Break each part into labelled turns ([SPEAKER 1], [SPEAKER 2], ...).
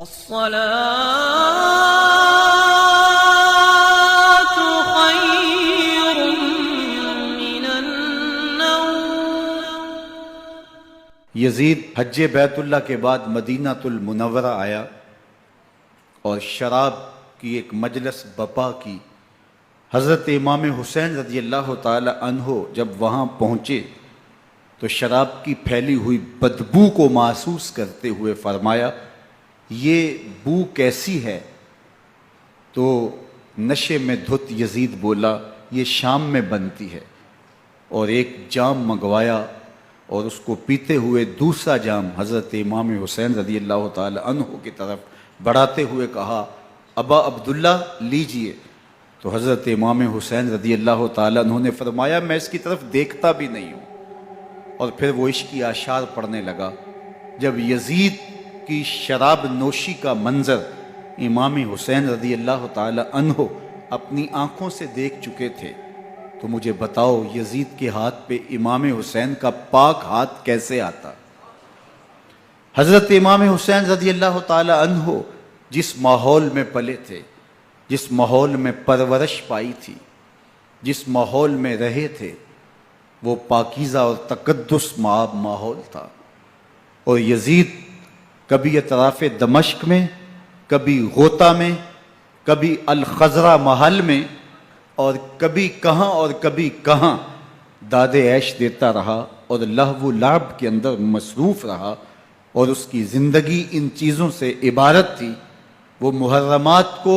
[SPEAKER 1] الصلاة خير من النوم۔
[SPEAKER 2] یزید حج بیت اللہ کے بعد مدینہ المنورہ آیا اور شراب کی ایک مجلس بپا کی۔ حضرت امام حسین رضی اللہ تعالی عنہ جب وہاں پہنچے تو شراب کی پھیلی ہوئی بدبو کو محسوس کرتے ہوئے فرمایا یہ بو کیسی ہے؟ تو نشے میں دھت یزید بولا یہ شام میں بنتی ہے، اور ایک جام منگوایا اور اس کو پیتے ہوئے دوسرا جام حضرت امام حسین رضی اللہ تعالی عنہ کی طرف بڑھاتے ہوئے کہا ابا عبداللہ لیجئے۔ تو حضرت امام حسین رضی اللہ تعالی عنہ نے فرمایا میں اس کی طرف دیکھتا بھی نہیں ہوں، اور پھر وہ عشقی اشعار پڑھنے لگا۔ جب یزید کی شراب نوشی کا منظر امام حسین رضی اللہ تعالی عنہ اپنی آنکھوں سے دیکھ چکے تھے تو مجھے بتاؤ یزید کے ہاتھ پہ امام حسین کا پاک ہاتھ کیسے آتا؟ حضرت امام حسین رضی اللہ تعالی عنہ جس ماحول میں پلے تھے، جس ماحول میں پرورش پائی تھی، جس ماحول میں رہے تھے، وہ پاکیزہ اور تقدس مآب ماحول تھا۔ اور یزید کبھی اطراف دمشق میں، کبھی غوطہ میں، کبھی الخضرہ محل میں، اور کبھی کہاں داد عیش دیتا رہا اور لہو و لعب کے اندر مصروف رہا، اور اس کی زندگی ان چیزوں سے عبارت تھی۔ وہ محرمات کو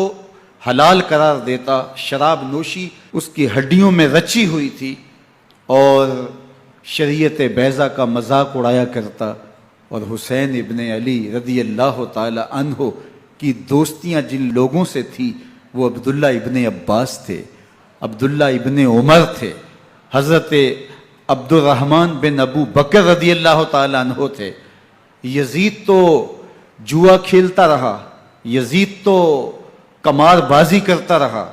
[SPEAKER 2] حلال قرار دیتا، شراب نوشی اس کی ہڈیوں میں رچی ہوئی تھی، اور شریعت بیضا کا مذاق اڑایا کرتا۔ اور حسین ابن علی رضی اللہ تعالی عنہ کی دوستیاں جن لوگوں سے تھی وہ عبداللہ ابن عباس تھے، عبداللہ ابن عمر تھے، حضرت عبد الرحمن بن ابو بکر رضی اللہ تعالی عنہ تھے۔ یزید تو جوا کھیلتا رہا، یزید تو قمار بازی کرتا رہا،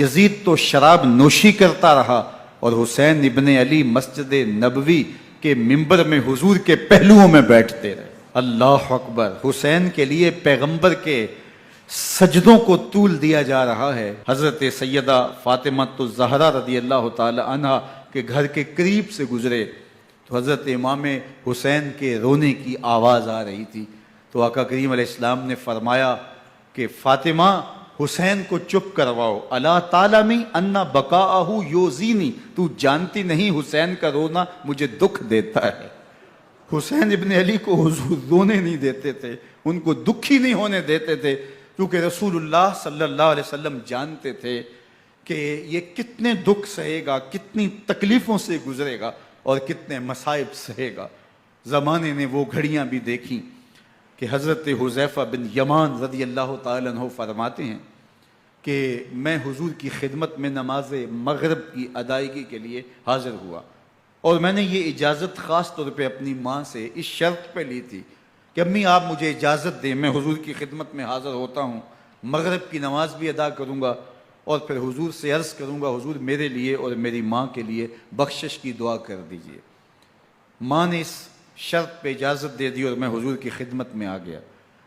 [SPEAKER 2] یزید تو شراب نوشی کرتا رہا، اور حسین ابن علی مسجد نبوی کے ممبر میں حضور کے پہلوؤں میں بیٹھتے رہے۔ اللہ اکبر! حسین کے لیے پیغمبر کے سجدوں کو طول دیا جا رہا ہے۔ حضرت سیدہ فاطمہ الزہرا رضی اللہ تعالی عنہ کے گھر کے قریب سے گزرے تو حضرت امام حسین کے رونے کی آواز آ رہی تھی، تو آقا کریم علیہ السلام نے فرمایا کہ فاطمہ حسین کو چپ کرواؤ، الا تعلمی ان بقاءہ یوزینی، تو جانتی نہیں حسین کا رونا مجھے دکھ دیتا ہے۔ حسین ابن علی کو حضور رونے نہیں دیتے تھے، ان کو دکھی نہیں ہونے دیتے تھے، کیونکہ رسول اللہ صلی اللہ علیہ وسلم جانتے تھے کہ یہ کتنے دکھ سہے گا، کتنی تکلیفوں سے گزرے گا اور کتنے مصائب سہے گا۔ زمانے نے وہ گھڑیاں بھی دیکھیں کہ حضرت حذیفہ بن یمان رضی اللہ تعالیٰ عنہ فرماتے ہیں کہ میں حضور کی خدمت میں نماز مغرب کی ادائیگی کے لیے حاضر ہوا، اور میں نے یہ اجازت خاص طور پہ اپنی ماں سے اس شرط پہ لی تھی کہ امی آپ مجھے اجازت دیں، میں حضور کی خدمت میں حاضر ہوتا ہوں، مغرب کی نماز بھی ادا کروں گا، اور پھر حضور سے عرض کروں گا حضور میرے لیے اور میری ماں کے لیے بخشش کی دعا کر دیجئے۔ ماں نے اس شرط پہ اجازت دے دی اور میں حضور کی خدمت میں آ گیا،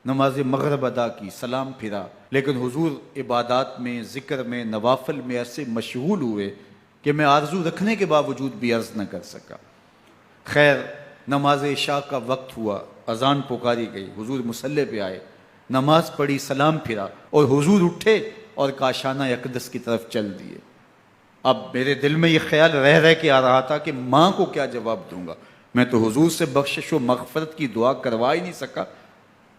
[SPEAKER 2] نماز مغرب ادا کی، سلام پھرا، لیکن حضور عبادات میں، ذکر میں، نوافل میں ایسے مشغول ہوئے کہ میں آرزو رکھنے کے باوجود بھی عرض نہ کر سکا۔ خیر نماز عشاء کا وقت ہوا، اذان پکاری گئی، حضور مصلی پہ آئے، نماز پڑھی، سلام پھرا، اور حضور اٹھے اور کاشانہ اقدس کی طرف چل دیے۔ اب میرے دل میں یہ خیال رہ کے آ رہا تھا کہ ماں کو کیا جواب دوں گا، میں تو حضور سے بخشش و مغفرت کی دعا کروا ہی نہیں سکا۔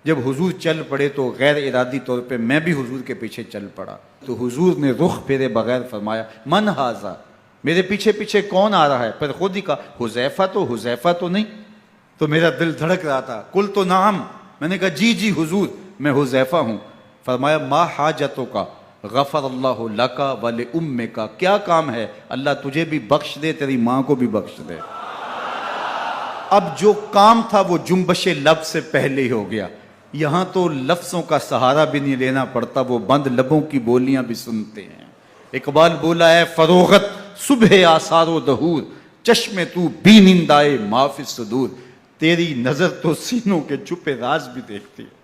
[SPEAKER 2] جب حضور چل پڑے تو غیر ارادی طور پہ میں بھی حضور کے پیچھے چل پڑا، تو حضور نے رخ پھیرے بغیر فرمایا من ھذا، میرے پیچھے پیچھے کون آ رہا ہے؟ پھر خود ہی کہا حذیفہ تو نہیں؟ تو میرا دل دھڑک رہا تھا، قلت نعم، میں نے کہا جی حضور میں حذیفہ ہوں۔ فرمایا ما حاجتک غفر اللہ لک ولامک، کیا کام ہے؟ اللہ تجھے بھی بخش دے، تیری ماں کو بھی بخش دے۔ اب جو کام تھا وہ جنبش لب سے پہلے ہی ہو گیا، یہاں تو لفظوں کا سہارا بھی نہیں لینا پڑتا، وہ بند لبوں کی بولیاں بھی سنتے ہیں۔ اقبال بولا ہے فروغت صبح آثار و دہور، چشم تو بینندائے ما فی الصدور، تیری نظر تو سینوں کے چھپے راز بھی دیکھتی ہے۔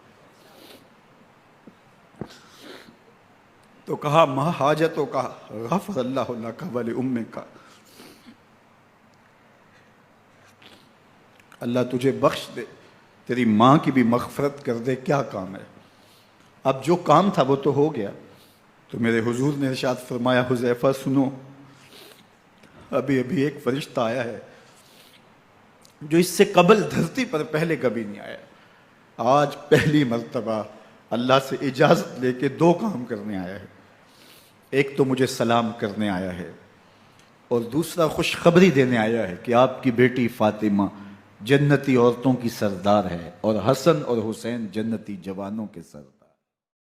[SPEAKER 2] تو کہا ما حاجتوں کا غفر اللہ لک ولی امک، اللہ تجھے بخش دے، تیری ماں کی بھی مغفرت کر دے، کیا کام ہے؟ اب جو کام تھا وہ تو ہو گیا۔ تو میرے حضور نے ارشاد فرمایا حذیفہ سنو، ابھی ابھی ایک فرشتہ آیا ہے جو اس سے قبل دھرتی پر پہلے کبھی نہیں آیا، آج پہلی مرتبہ اللہ سے اجازت لے کے 2 کام کرنے آیا ہے، ایک تو مجھے سلام کرنے آیا ہے اور دوسرا خوشخبری دینے آیا ہے کہ آپ کی بیٹی فاطمہ جنتی عورتوں کی سردار ہے اور حسن اور حسین جنتی جوانوں کے سردار۔